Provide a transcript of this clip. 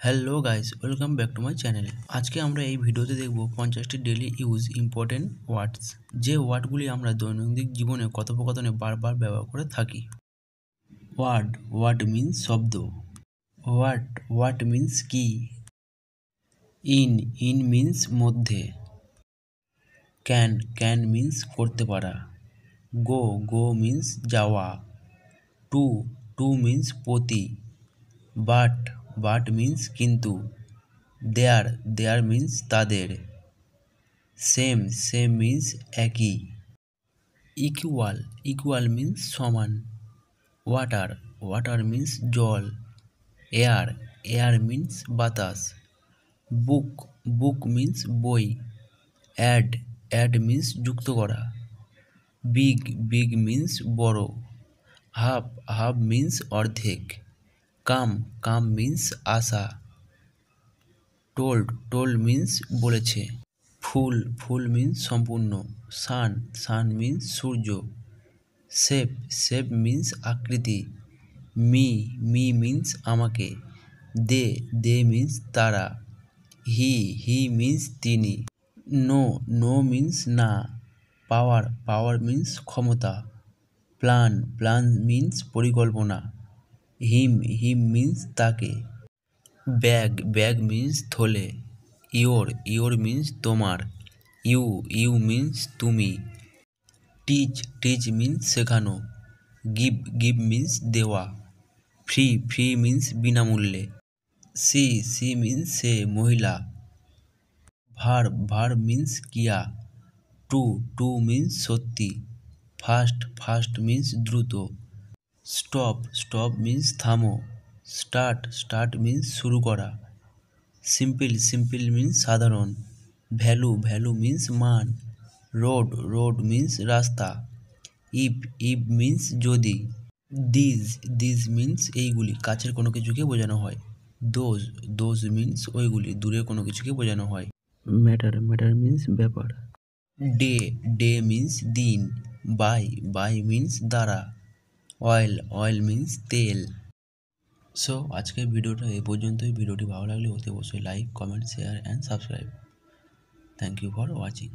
Hello guys, welcome back to my channel. আজকে আমরা এই ভিডিওতে দেখব 50টি ডেইলি ইউজ ইম্পর্টেন্ট ওয়ার্ডস, যে ওয়ার্ডগুলি আমরা দৈনন্দিন জীবনে কথোপকথনে বারবার ব্যবহার করে থাকি। ওয়ার্ড মিন্স শব্দ। হোয়াট মিন্স কি। ইন মিন্স মধ্যে। ক্যান মিন্স করতে পারা। গো মিন্স যাওয়া। টু মিন্স প্রতি। বাট মিন্স কিন্তু। দেয়ার মিন্স তাদের। সেম মিন্স একই। ইকুয়াল মিন্স সমান। ওয়াটার মিন্স জল। এয়ার মিন্স বাতাস। বুক মিন্স বই। অ্যাড মিন্স যুক্ত করা। বিগ মিন্স বড়। হাফ মিন্স অর্ধেক। কাম মিন্স আসা। টোল্ড মিন্স বলেছে। ফুল মিন্স সম্পূর্ণ। সান মিন্স সূর্য। শেপ মিন্স আকৃতি। মি মিন্স আমাকে। দে মিন্স তারা। হি মিন্স তিনি। নো মিন্স না। পাওয়ার মিন্স ক্ষমতা। প্ল্যান মিন্স পরিকল্পনা। হিম মিন্স তাকে। ব্যাগ মিন্স থলে। ইয়োর মিন্স তোমার। ইউ মিন্স তুমি। টিচ মিন্স শেখানো। গিভ মিন্স দেওয়া। ফ্রি মিন্স বিনামূল্যে। সি মিন্স সে মহিলা। ভার মিন্স ক্রিয়া। টু মিন্স সত্যি। ফাস্ট মিন্স দ্রুত। স্টপ মিন্স থামো। স্টার্ট মিন্স শুরু করা। সিম্পল মিন্স সাধারণ। ভ্যালু মিন্স মান। রোড মিন্স রাস্তা। ইফ মিন্স যদি। দিজ মিন্স এইগুলি কাছের কোনো কিছুকে বোঝানো হয়। দোজ মিন্স ওইগুলি দূরের কোনো কিছুকে বোঝানো হয়। ম্যাটার মিন্স ব্যাপার। ডে মিন্স দিন। বাই মিন্স দ্বারা। অয়েল মিন্স তেল। সো আজকের ভিডিওটা এই পর্যন্তই। ভিডিওটি ভালো লাগলে অবশ্যই like, comment, share and subscribe. Thank you for watching.